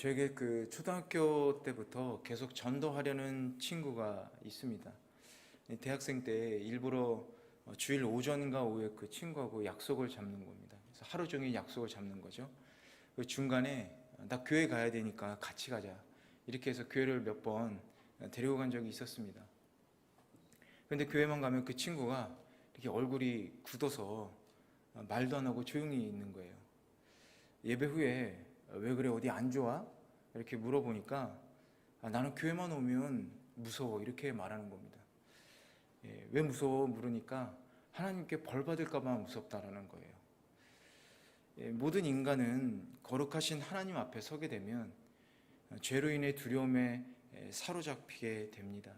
저에게 초등학교 때부터 계속 전도하려는 친구가 있습니다. 대학생 때 일부러 주일 오전과 오후에 그 친구하고 약속을 잡는 겁니다. 그래서 하루 종일 약속을 잡는 거죠. 그 중간에 나 교회 가야 되니까 같이 가자. 이렇게 해서 교회를 몇 번 데리고 간 적이 있었습니다. 그런데 교회만 가면 그 친구가 이렇게 얼굴이 굳어서 말도 안 하고 조용히 있는 거예요. 예배 후에 왜 그래, 어디 안 좋아? 이렇게 물어보니까 나는 교회만 오면 무서워, 이렇게 말하는 겁니다. 왜 무서워? 물으니까 하나님께 벌 받을까 봐 무섭다라는 거예요. 모든 인간은 거룩하신 하나님 앞에 서게 되면 죄로 인해 두려움에 사로잡히게 됩니다.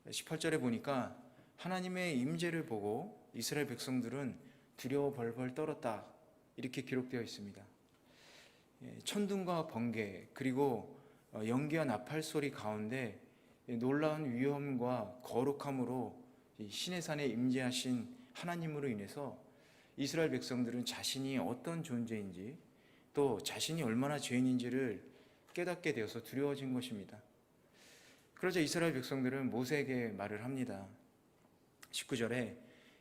18절에 보니까 하나님의 임재를 보고 이스라엘 백성들은 두려워 벌벌 떨었다, 이렇게 기록되어 있습니다. 천둥과 번개 그리고 연기와 나팔 소리 가운데 놀라운 위엄과 거룩함으로 신의 산에 임재하신 하나님으로 인해서 이스라엘 백성들은 자신이 어떤 존재인지 또 자신이 얼마나 죄인인지를 깨닫게 되어서 두려워진 것입니다. 그러자 이스라엘 백성들은 모세에게 말을 합니다. 19절에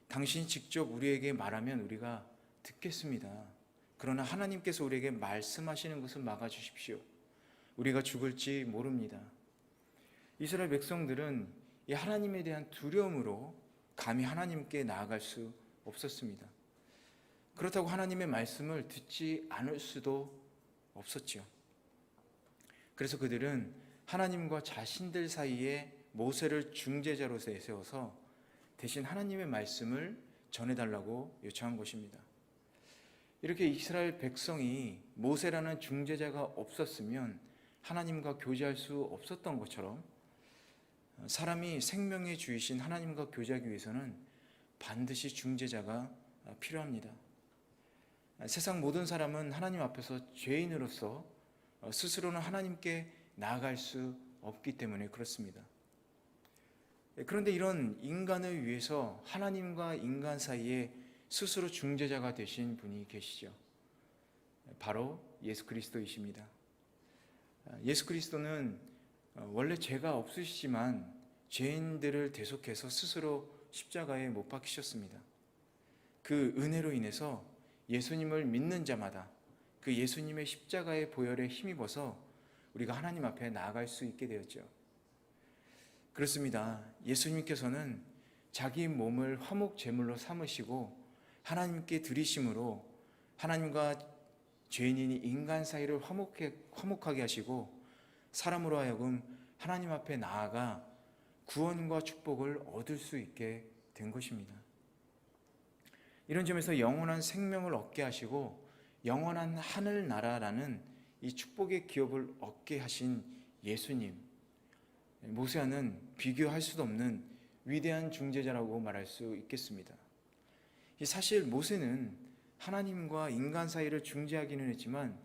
당신이 직접 우리에게 말하면 우리가 듣겠습니다. 그러나 하나님께서 우리에게 말씀하시는 것을 막아주십시오. 우리가 죽을지 모릅니다. 이스라엘 백성들은 이 하나님에 대한 두려움으로 감히 하나님께 나아갈 수 없었습니다. 그렇다고 하나님의 말씀을 듣지 않을 수도 없었지요. 그래서 그들은 하나님과 자신들 사이에 모세를 중재자로 세워서 대신 하나님의 말씀을 전해달라고 요청한 것입니다. 이렇게 이스라엘 백성이 모세라는 중재자가 없었으면 하나님과 교제할 수 없었던 것처럼 사람이 생명의 주이신 하나님과 교제하기 위해서는 반드시 중재자가 필요합니다. 세상 모든 사람은 하나님 앞에서 죄인으로서 스스로는 하나님께 나아갈 수 없기 때문에 그렇습니다. 그런데 이런 인간을 위해서 하나님과 인간 사이에 스스로 중재자가 되신 분이 계시죠. 바로 예수 그리스도이십니다. 예수 그리스도는 원래 죄가 없으시지만 죄인들을 대속해서 스스로 십자가에 못 박히셨습니다. 그 은혜로 인해서 예수님을 믿는 자마다 그 예수님의 십자가의 보혈에 힘입어서 우리가 하나님 앞에 나아갈 수 있게 되었죠. 그렇습니다. 예수님께서는 자기 몸을 화목 제물로 삼으시고 하나님께 드리심으로 하나님과 죄인인 인간 사이를 화목하게 하시고 사람으로 하여금 하나님 앞에 나아가 구원과 축복을 얻을 수 있게 된 것입니다. 이런 점에서 영원한 생명을 얻게 하시고 영원한 하늘나라라는 이 축복의 기업을 얻게 하신 예수님, 모세와는 비교할 수도 없는 위대한 중재자라고 말할 수 있겠습니다. 사실 모세는 하나님과 인간 사이를 중재하기는 했지만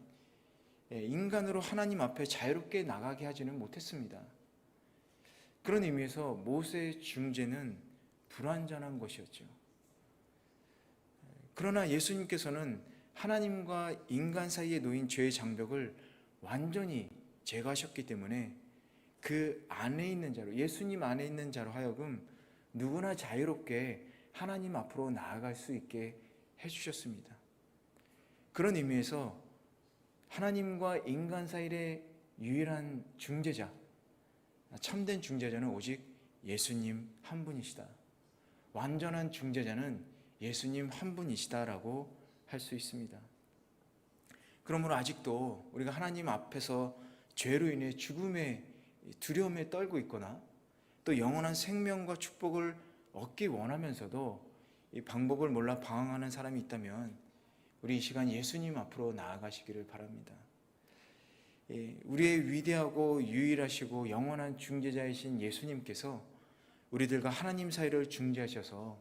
인간으로 하나님 앞에 자유롭게 나가게 하지는 못했습니다. 그런 의미에서 모세의 중재는 불완전한 것이었죠. 그러나 예수님께서는 하나님과 인간 사이에 놓인 죄의 장벽을 완전히 제거하셨기 때문에 그 안에 있는 자로, 예수님 안에 있는 자로 하여금 누구나 자유롭게 하나님 앞으로 나아갈 수 있게 해주셨습니다. 그런 의미에서 하나님과 인간 사이의 유일한 중재자, 참된 중재자는 오직 예수님 한 분이시다. 완전한 중재자는 예수님 한 분이시다라고 할 수 있습니다. 그러므로 아직도 우리가 하나님 앞에서 죄로 인해 죽음의 두려움에 떨고 있거나 또 영원한 생명과 축복을 얻기 원하면서도 이 방법을 몰라 방황하는 사람이 있다면 우리 이 시간 예수님 앞으로 나아가시기를 바랍니다. 우리의 위대하고 유일하시고 영원한 중재자이신 예수님께서 우리들과 하나님 사이를 중재하셔서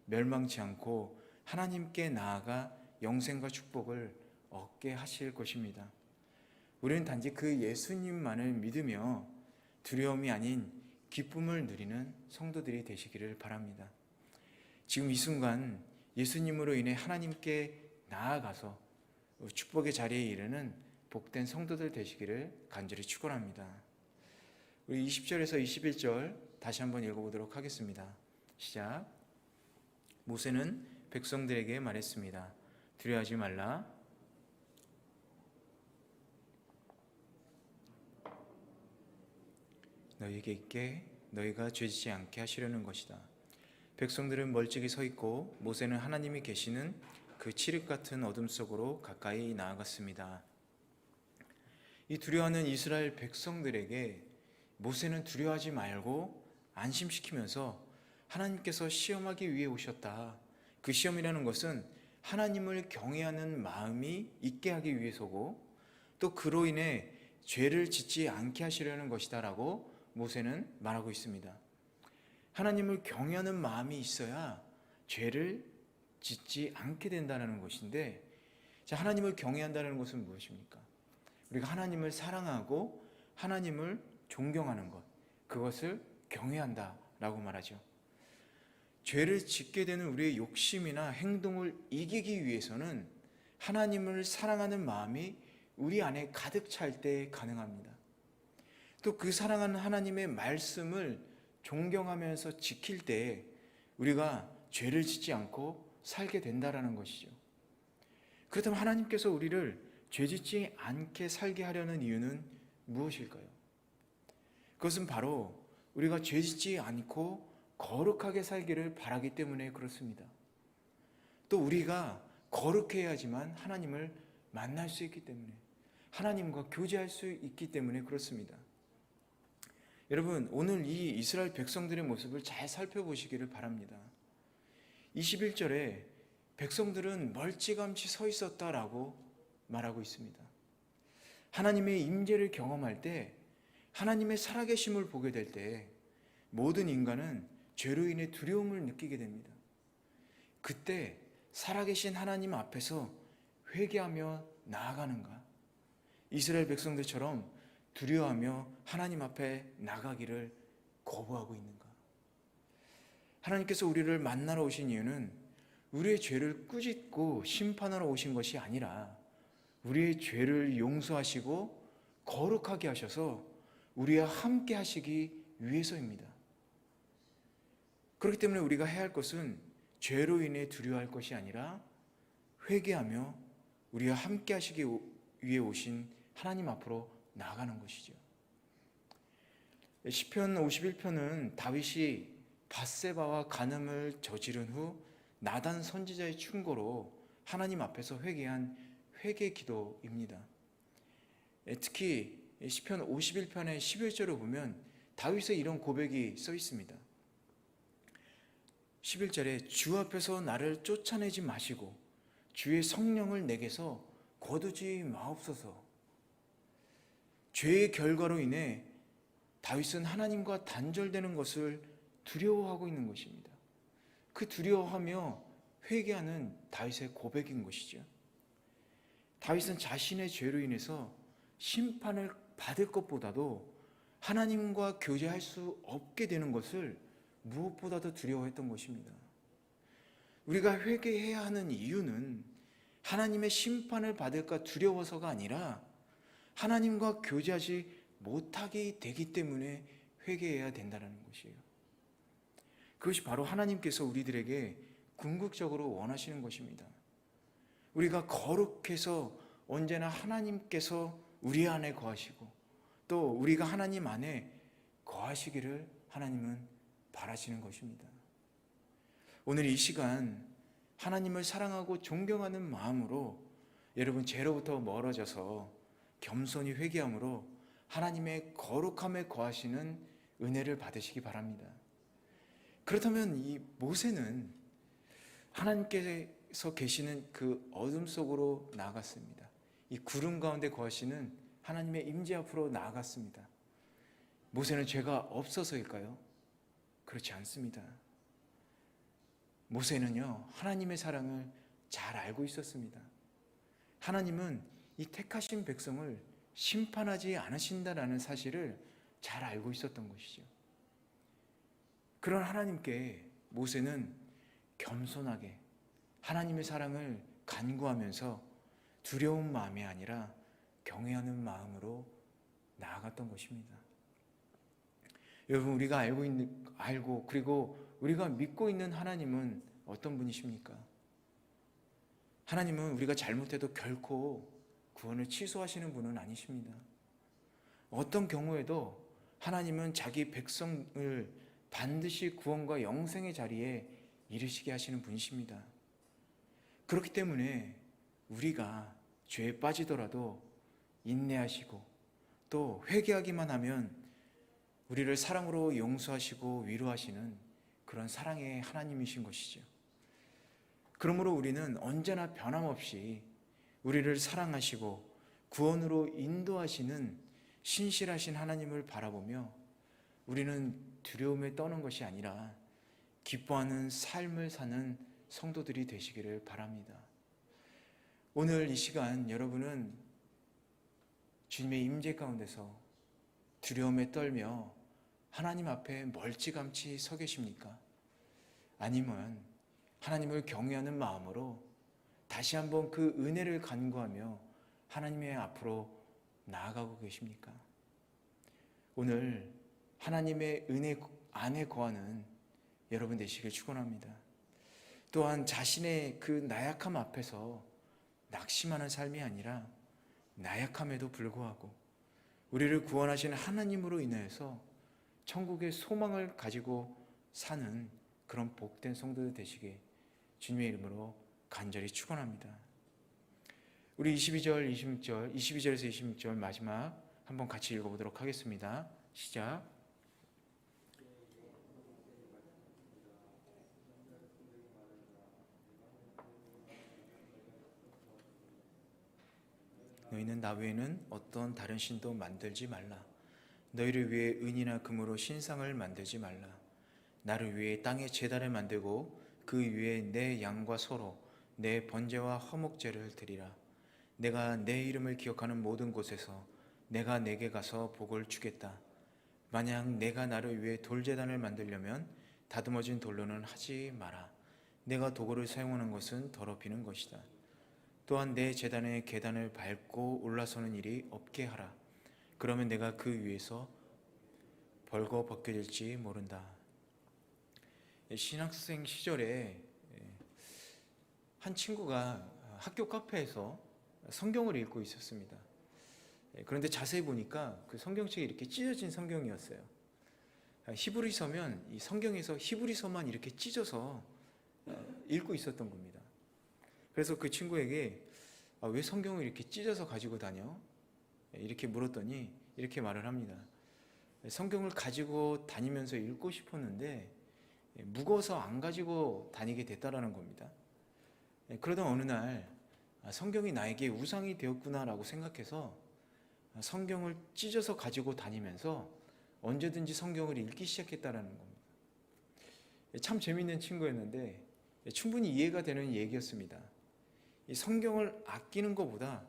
멸망치 않고 하나님께 나아가 영생과 축복을 얻게 하실 것입니다. 우리는 단지 그 예수님만을 믿으며 두려움이 아닌 기쁨을 누리는 성도들이 되시기를 바랍니다. 지금 이 순간 예수님으로 인해 하나님께 나아가서 축복의 자리에 이르는 복된 성도들 되시기를 간절히 축원합니다. 우리 20절에서 21절 다시 한번 읽어보도록 하겠습니다. 시작. 모세는 백성들에게 말했습니다. 두려워하지 말라. 너희에게 있게 너희가 죄짓지 않게 하시려는 것이다. 백성들은 멀찍이 서 있고 모세는 하나님이 계시는 그 칠흑 같은 어둠 속으로 가까이 나아갔습니다. 이 두려워하는 이스라엘 백성들에게 모세는 두려워하지 말고 안심시키면서 하나님께서 시험하기 위해 오셨다. 그 시험이라는 것은 하나님을 경외하는 마음이 있게 하기 위해서고 또 그로 인해 죄를 짓지 않게 하시려는 것이다 라고 모세는 말하고 있습니다. 하나님을 경외하는 마음이 있어야 죄를 짓지 않게 된다는 것인데, 하나님을 경외한다는 것은 무엇입니까? 우리가 하나님을 사랑하고 하나님을 존경하는 것, 그것을 경외한다라고 말하죠. 죄를 짓게 되는 우리의 욕심이나 행동을 이기기 위해서는 하나님을 사랑하는 마음이 우리 안에 가득 찰 때 가능합니다. 또 그 사랑하는 하나님의 말씀을 존경하면서 지킬 때 우리가 죄를 짓지 않고 살게 된다라는 것이죠. 그렇다면 하나님께서 우리를 죄짓지 않게 살게 하려는 이유는 무엇일까요? 그것은 바로 우리가 죄짓지 않고 거룩하게 살기를 바라기 때문에 그렇습니다. 또 우리가 거룩해야지만 하나님을 만날 수 있기 때문에, 하나님과 교제할 수 있기 때문에 그렇습니다. 여러분, 오늘 이 이스라엘 백성들의 모습을 잘 살펴보시기를 바랍니다. 21절에 백성들은 멀찌감치 서 있었다라고 말하고 있습니다. 하나님의 임재를 경험할 때, 하나님의 살아계심을 보게 될 때 모든 인간은 죄로 인해 두려움을 느끼게 됩니다. 그때 살아계신 하나님 앞에서 회개하며 나아가는가? 이스라엘 백성들처럼 두려워하며 하나님 앞에 나가기를 거부하고 있는가? 하나님께서 우리를 만나러 오신 이유는 우리의 죄를 꾸짖고 심판하러 오신 것이 아니라 우리의 죄를 용서하시고 거룩하게 하셔서 우리와 함께 하시기 위해서입니다. 그렇기 때문에 우리가 해야 할 것은 죄로 인해 두려워할 것이 아니라 회개하며 우리와 함께 하시기 위해 오신 하나님 앞으로 나아가는 것이죠. 시편 51편은 다윗이 밧세바와 간음을 저지른 후 나단 선지자의 충고로 하나님 앞에서 회개한 회개 기도입니다. 특히 시편 51편의 11절을 보면 다윗의 이런 고백이 써 있습니다. 11절에 주 앞에서 나를 쫓아내지 마시고 주의 성령을 내게서 거두지 마옵소서. 죄의 결과로 인해 다윗은 하나님과 단절되는 것을 두려워하고 있는 것입니다. 그 두려워하며 회개하는 다윗의 고백인 것이죠. 다윗은 자신의 죄로 인해서 심판을 받을 것보다도 하나님과 교제할 수 없게 되는 것을 무엇보다도 두려워했던 것입니다. 우리가 회개해야 하는 이유는 하나님의 심판을 받을까 두려워서가 아니라 하나님과 교제하지 못하게 되기 때문에 회개해야 된다는 것이에요. 그것이 바로 하나님께서 우리들에게 궁극적으로 원하시는 것입니다. 우리가 거룩해서 언제나 하나님께서 우리 안에 거하시고 또 우리가 하나님 안에 거하시기를 하나님은 바라시는 것입니다. 오늘 이 시간 하나님을 사랑하고 존경하는 마음으로 여러분 죄로부터 멀어져서 겸손히 회개함으로 하나님의 거룩함에 거하시는 은혜를 받으시기 바랍니다. 그렇다면 이 모세는 하나님께서 계시는 그 어둠 속으로 나아갔습니다. 이 구름 가운데 거하시는 하나님의 임재 앞으로 나아갔습니다. 모세는 죄가 없어서일까요? 그렇지 않습니다. 모세는요, 하나님의 사랑을 잘 알고 있었습니다. 하나님은 이 택하신 백성을 심판하지 않으신다라는 사실을 잘 알고 있었던 것이죠. 그런 하나님께 모세는 겸손하게 하나님의 사랑을 간구하면서 두려운 마음이 아니라 경외하는 마음으로 나아갔던 것입니다. 여러분, 우리가 알고 그리고 우리가 믿고 있는 하나님은 어떤 분이십니까? 하나님은 우리가 잘못해도 결코 구원을 취소하시는 분은 아니십니다. 어떤 경우에도 하나님은 자기 백성을 반드시 구원과 영생의 자리에 이르시게 하시는 분이십니다. 그렇기 때문에 우리가 죄에 빠지더라도 인내하시고 또 회개하기만 하면 우리를 사랑으로 용서하시고 위로하시는 그런 사랑의 하나님이신 것이죠. 그러므로 우리는 언제나 변함없이 우리를 사랑하시고 구원으로 인도하시는 신실하신 하나님을 바라보며 우리는 두려움에 떠는 것이 아니라 기뻐하는 삶을 사는 성도들이 되시기를 바랍니다. 오늘 이 시간 여러분은 주님의 임재 가운데서 두려움에 떨며 하나님 앞에 멀찌감치 서 계십니까? 아니면 하나님을 경외하는 마음으로 다시 한번 그 은혜를 간구하며 하나님의 앞으로 나아가고 계십니까? 오늘 하나님의 은혜 안에 거하는 여러분 되시길 축원합니다. 또한 자신의 그 나약함 앞에서 낙심하는 삶이 아니라 나약함에도 불구하고 우리를 구원하시는 하나님으로 인해서 천국의 소망을 가지고 사는 그런 복된 성도들 되시게 주님의 이름으로 간절히 축원합니다. 우리 22절에서 26절 마지막 한번 같이 읽어보도록 하겠습니다. 시작. 너희는 나 외에는 어떤 다른 신도 만들지 말라. 너희를 위해 은이나 금으로 신상을 만들지 말라. 나를 위해 땅에 제단을 만들고 그 위에 내 양과 소로 내 번제와 화목제를 드리라. 내가 내 이름을 기억하는 모든 곳에서 내가 내게 가서 복을 주겠다. 만약 내가 나를 위해 돌제단을 만들려면 다듬어진 돌로는 하지 마라. 내가 도구를 사용하는 것은 더럽히는 것이다. 또한 내 제단의 계단을 밟고 올라서는 일이 없게 하라. 그러면 내가 그 위에서 벌거 벗겨질지 모른다. 신학생 시절에 한 친구가 학교 카페에서 성경을 읽고 있었습니다. 그런데 자세히 보니까 그 성경책이 이렇게 찢어진 성경이었어요. 히브리서면 이 성경에서 히브리서만 이렇게 찢어서 읽고 있었던 겁니다. 그래서 그 친구에게 왜 성경을 이렇게 찢어서 가지고 다녀? 이렇게 물었더니 이렇게 말을 합니다. 성경을 가지고 다니면서 읽고 싶었는데 무거워서 안 가지고 다니게 됐다라는 겁니다. 그러다 어느 날 성경이 나에게 우상이 되었구나라고 생각해서 성경을 찢어서 가지고 다니면서 언제든지 성경을 읽기 시작했다라는 겁니다. 참 재미있는 친구였는데 충분히 이해가 되는 얘기였습니다. 이 성경을 아끼는 것보다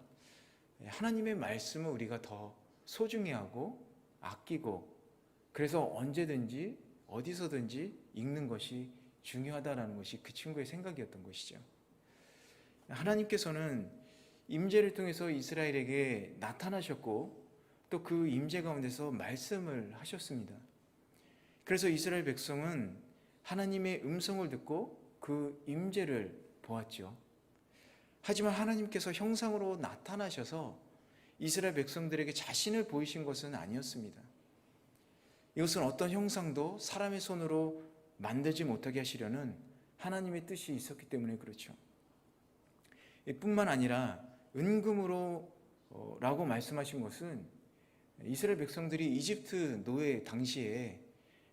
하나님의 말씀을 우리가 더 소중히하고 아끼고 그래서 언제든지 어디서든지 읽는 것이 중요하다라는 것이 그 친구의 생각이었던 것이죠. 하나님께서는 임재를 통해서 이스라엘에게 나타나셨고 또 그 임재 가운데서 말씀을 하셨습니다. 그래서 이스라엘 백성은 하나님의 음성을 듣고 그 임재를 보았죠. 하지만 하나님께서 형상으로 나타나셔서 이스라엘 백성들에게 자신을 보이신 것은 아니었습니다. 이것은 어떤 형상도 사람의 손으로 만들지 못하게 하시려는 하나님의 뜻이 있었기 때문에 그렇죠. 뿐만 아니라 은금으로 라고 말씀하신 것은 이스라엘 백성들이 이집트 노예 당시에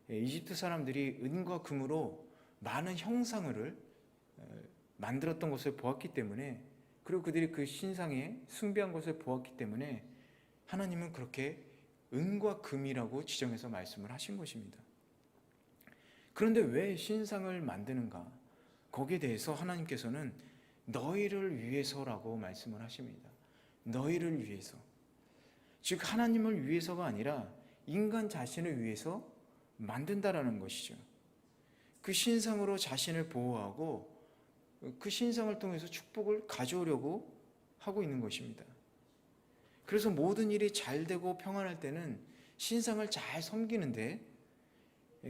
이집트 사람들이 은과 금으로 많은 형상을 만들었던 것을 보았기 때문에 그리고 그들이 그 신상에 숭배한 것을 보았기 때문에 하나님은 그렇게 은과 금이라고 지정해서 말씀을 하신 것입니다. 그런데 왜 신상을 만드는가? 거기에 대해서 하나님께서는 너희를 위해서라고 말씀을 하십니다. 너희를 위해서. 즉 하나님을 위해서가 아니라 인간 자신을 위해서 만든다라는 것이죠. 그 신상으로 자신을 보호하고 그 신상을 통해서 축복을 가져오려고 하고 있는 것입니다. 그래서 모든 일이 잘 되고 평안할 때는 신상을 잘 섬기는데,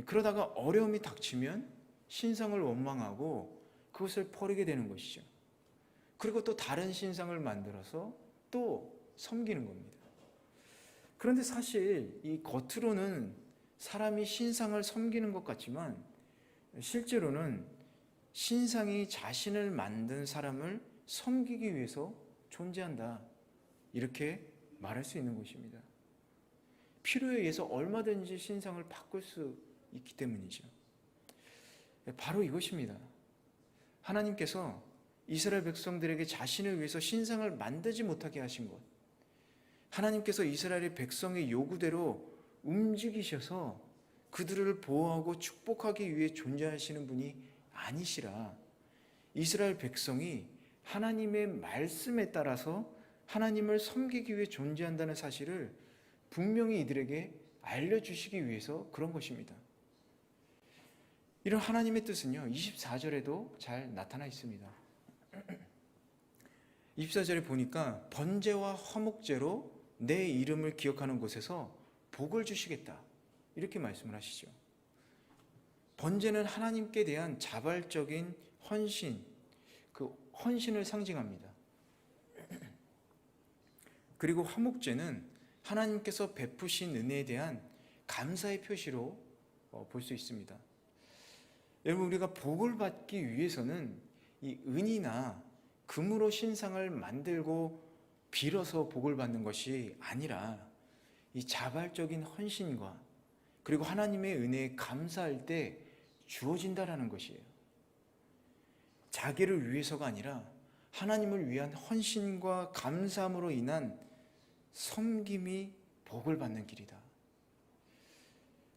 그러다가 어려움이 닥치면 신상을 원망하고 그것을 버리게 되는 것이죠. 그리고 또 다른 신상을 만들어서 또 섬기는 겁니다. 그런데 사실 이 겉으로는 사람이 신상을 섬기는 것 같지만 실제로는 신상이 자신을 만든 사람을 섬기기 위해서 존재한다, 이렇게 말할 수 있는 것입니다. 필요에 의해서 얼마든지 신상을 바꿀 수 있기 때문이죠. 바로 이것입니다. 하나님께서 이스라엘 백성들에게 자신을 위해서 신상을 만들지 못하게 하신 것, 하나님께서 이스라엘의 백성의 요구대로 움직이셔서 그들을 보호하고 축복하기 위해 존재하시는 분이 아니시라, 이스라엘 백성이 하나님의 말씀에 따라서 하나님을 섬기기 위해 존재한다는 사실을 분명히 이들에게 알려주시기 위해서 그런 것입니다. 이런 하나님의 뜻은요, 24절에도 잘 나타나 있습니다. 24절에 보니까 번제와 화목제로 내 이름을 기억하는 곳에서 복을 주시겠다, 이렇게 말씀을 하시죠. 번제는 하나님께 대한 자발적인 헌신, 그 헌신을 상징합니다. 그리고 화목제는 하나님께서 베푸신 은혜에 대한 감사의 표시로 볼 수 있습니다. 여러분, 우리가 복을 받기 위해서는 이 은이나 금으로 신상을 만들고 빌어서 복을 받는 것이 아니라 이 자발적인 헌신과 그리고 하나님의 은혜에 감사할 때 주어진다라는 것이에요. 자기를 위해서가 아니라 하나님을 위한 헌신과 감사함으로 인한 섬김이 복을 받는 길이다.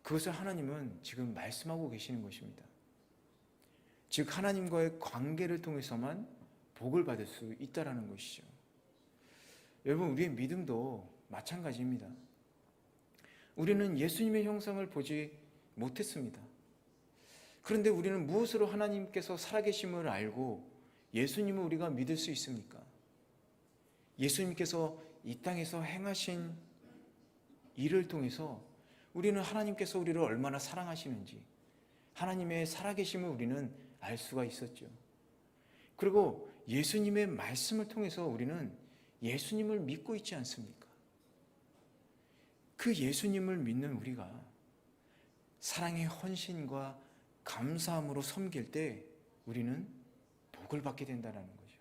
그것을 하나님은 지금 말씀하고 계시는 것입니다. 즉 하나님과의 관계를 통해서만 복을 받을 수 있다라는 것이죠. 여러분, 우리의 믿음도 마찬가지입니다. 우리는 예수님의 형상을 보지 못했습니다. 그런데 우리는 무엇으로 하나님께서 살아계심을 알고 예수님을 우리가 믿을 수 있습니까? 예수님께서 이 땅에서 행하신 일을 통해서 우리는 하나님께서 우리를 얼마나 사랑하시는지, 하나님의 살아계심을 우리는 알 수가 있었죠. 그리고 예수님의 말씀을 통해서 우리는 예수님을 믿고 있지 않습니까? 그 예수님을 믿는 우리가 사랑의 헌신과 감사함으로 섬길 때 우리는 복을 받게 된다는 거죠.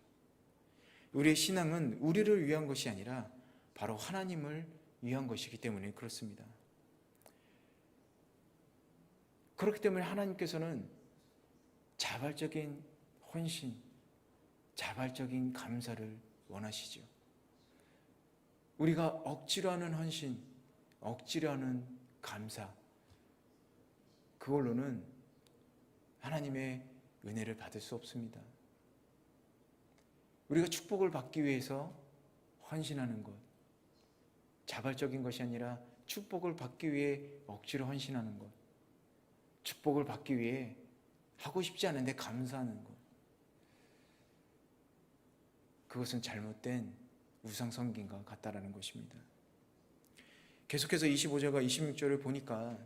우리의 신앙은 우리를 위한 것이 아니라 바로 하나님을 위한 것이기 때문에 그렇습니다. 그렇기 때문에 하나님께서는 자발적인 헌신, 자발적인 감사를 원하시죠. 우리가 억지로 하는 헌신, 억지로 하는 감사, 그걸로는 하나님의 은혜를 받을 수 없습니다. 우리가 축복을 받기 위해서 헌신하는 것, 자발적인 것이 아니라 축복을 받기 위해 억지로 헌신하는 것, 축복을 받기 위해 하고 싶지 않은데 감사하는 것, 그것은 잘못된 우상 섬김과 같다라는 것입니다. 계속해서 25절과 26절을 보니까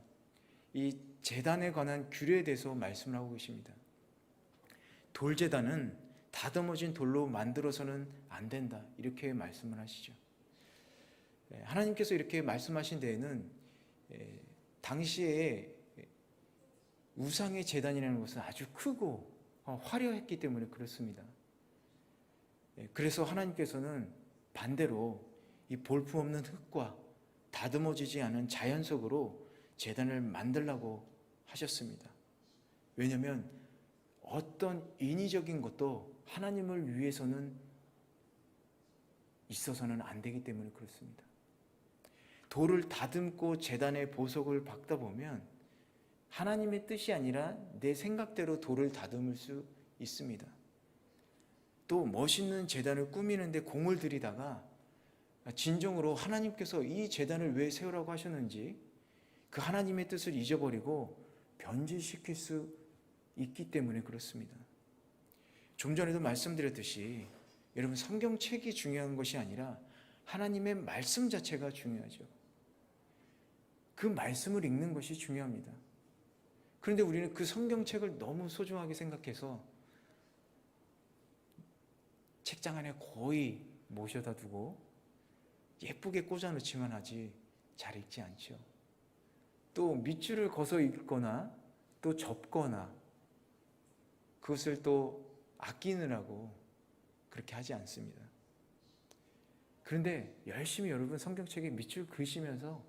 이 제단에 관한 규례에 대해서 말씀을 하고 계십니다. 돌제단은 다듬어진 돌로 만들어서는 안 된다, 이렇게 말씀을 하시죠. 하나님께서 이렇게 말씀하신 데에는 당시에 우상의 제단이라는 것은 아주 크고 화려했기 때문에 그렇습니다. 그래서 하나님께서는 반대로 이 볼품없는 흙과 다듬어지지 않은 자연 속으로 제단을 만들라고 하셨습니다. 왜냐하면 어떤 인위적인 것도 하나님을 위해서는 있어서는 안 되기 때문에 그렇습니다. 돌을 다듬고 제단의 보석을 박다 보면 하나님의 뜻이 아니라 내 생각대로 돌을 다듬을 수 있습니다. 또 멋있는 제단을 꾸미는데 공을 들이다가 진정으로 하나님께서 이 제단을 왜 세우라고 하셨는지 그 하나님의 뜻을 잊어버리고 변질시킬 수 있기 때문에 그렇습니다. 좀 전에도 말씀드렸듯이 여러분, 성경책이 중요한 것이 아니라 하나님의 말씀 자체가 중요하죠. 그 말씀을 읽는 것이 중요합니다. 그런데 우리는 그 성경책을 너무 소중하게 생각해서 책장 안에 거의 모셔다 두고 예쁘게 꽂아놓지만 하지 잘 읽지 않죠. 또 밑줄을 그어서 읽거나 또 접거나 그것을 또 아끼느라고 그렇게 하지 않습니다. 그런데 열심히 여러분 성경책에 밑줄 그으시면서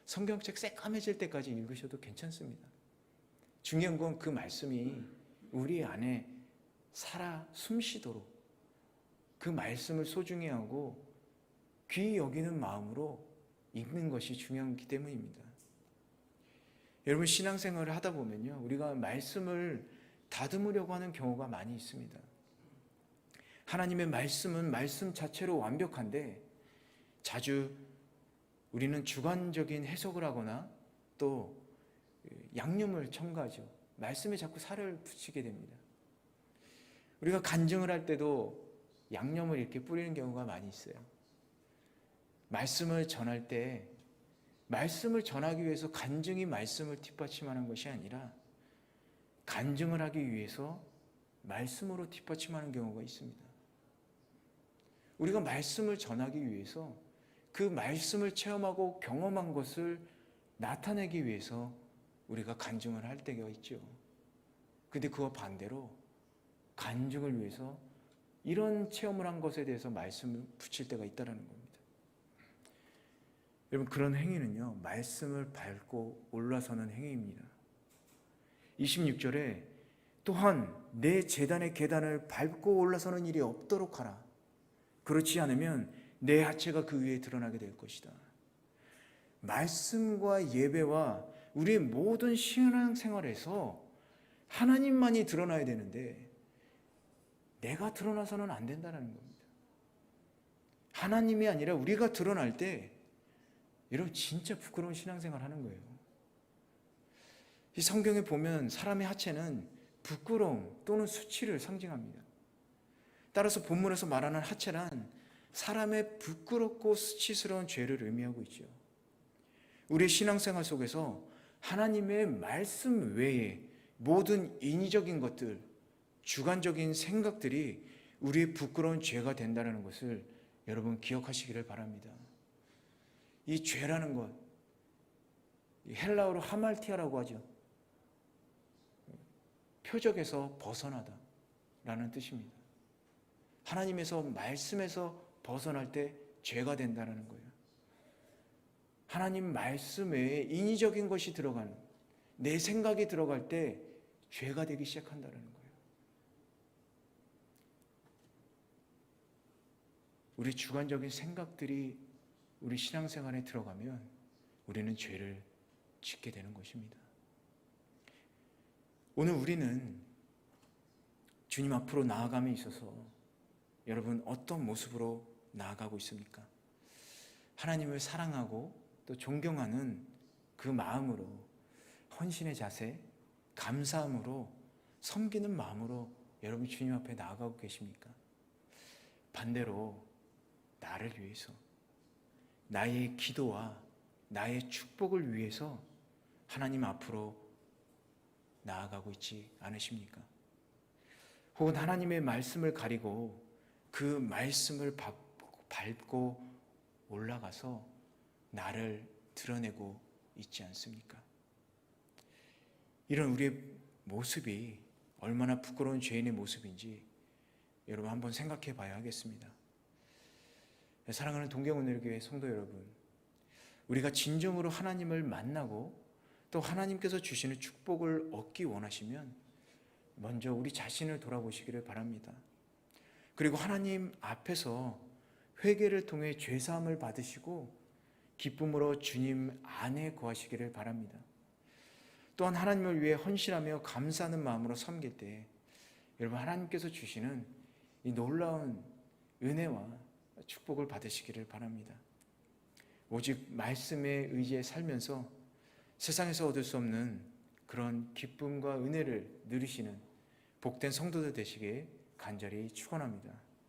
성경책 새까매질 때까지 읽으셔도 괜찮습니다. 중요한 건 그 말씀이 우리 안에 살아 숨쉬도록 그 말씀을 소중히 하고 귀히 여기는 마음으로 읽는 것이 중요하기 때문입니다. 여러분 신앙생활을 하다 보면요, 우리가 말씀을 다듬으려고 하는 경우가 많이 있습니다. 하나님의 말씀은 말씀 자체로 완벽한데 자주 우리는 주관적인 해석을 하거나 또 양념을 첨가하죠. 말씀에 자꾸 살을 붙이게 됩니다. 우리가 간증을 할 때도 양념을 이렇게 뿌리는 경우가 많이 있어요. 말씀을 전할 때 말씀을 전하기 위해서 간증이 말씀을 뒷받침하는 것이 아니라 간증을 하기 위해서 말씀으로 뒷받침하는 경우가 있습니다. 우리가 말씀을 전하기 위해서 그 말씀을 체험하고 경험한 것을 나타내기 위해서 우리가 간증을 할 때가 있죠. 근데 그와 반대로 간증을 위해서 이런 체험을 한 것에 대해서 말씀을 붙일 때가 있다는 겁니다. 여러분 그런 행위는요, 말씀을 밟고 올라서는 행위입니다. 26절에 또한 내 제단의 계단을 밟고 올라서는 일이 없도록 하라. 그렇지 않으면 내 하체가 그 위에 드러나게 될 것이다. 말씀과 예배와 우리의 모든 신앙생활에서 하나님만이 드러나야 되는데 내가 드러나서는 안 된다는 겁니다. 하나님이 아니라 우리가 드러날 때 여러분 진짜 부끄러운 신앙생활 하는 거예요. 이 성경에 보면 사람의 하체는 부끄러움 또는 수치를 상징합니다. 따라서 본문에서 말하는 하체란 사람의 부끄럽고 수치스러운 죄를 의미하고 있죠. 우리의 신앙생활 속에서 하나님의 말씀 외에 모든 인위적인 것들, 주관적인 생각들이 우리의 부끄러운 죄가 된다는 것을 여러분 기억하시기를 바랍니다. 이 죄라는 것, 헬라어로 하말티아라고 하죠. 표적에서 벗어나다라는 뜻입니다. 하나님에서 말씀에서 벗어날 때 죄가 된다는 거예요. 하나님 말씀 외에 인위적인 것이 들어가는 내 생각이 들어갈 때 죄가 되기 시작한다는 거예요. 우리 주관적인 생각들이 우리 신앙생활에 들어가면 우리는 죄를 짓게 되는 것입니다. 오늘 우리는 주님 앞으로 나아감에 있어서 여러분 어떤 모습으로 나아가고 있습니까? 하나님을 사랑하고 또 존경하는 그 마음으로 헌신의 자세, 감사함으로 섬기는 마음으로 여러분 주님 앞에 나아가고 계십니까? 반대로 나를 위해서 나의 기도와 나의 축복을 위해서 하나님 앞으로 나아가고 있지 않으십니까? 혹은 하나님의 말씀을 가리고 그 말씀을 밟고 올라가서 나를 드러내고 있지 않습니까? 이런 우리의 모습이 얼마나 부끄러운 죄인의 모습인지 여러분 한번 생각해 봐야 하겠습니다. 사랑하는 동경은혜교회 성도 여러분, 우리가 진정으로 하나님을 만나고 또 하나님께서 주시는 축복을 얻기 원하시면 먼저 우리 자신을 돌아보시기를 바랍니다. 그리고 하나님 앞에서 회개를 통해 죄사함을 받으시고 기쁨으로 주님 안에 거하시기를 바랍니다. 또한 하나님을 위해 헌신하며 감사하는 마음으로 섬길 때 여러분 하나님께서 주시는 이 놀라운 은혜와 축복을 받으시기를 바랍니다. 오직 말씀에 의지해 살면서 세상에서 얻을 수 없는 그런 기쁨과 은혜를 누리시는 복된 성도들 되시길 간절히 축원합니다.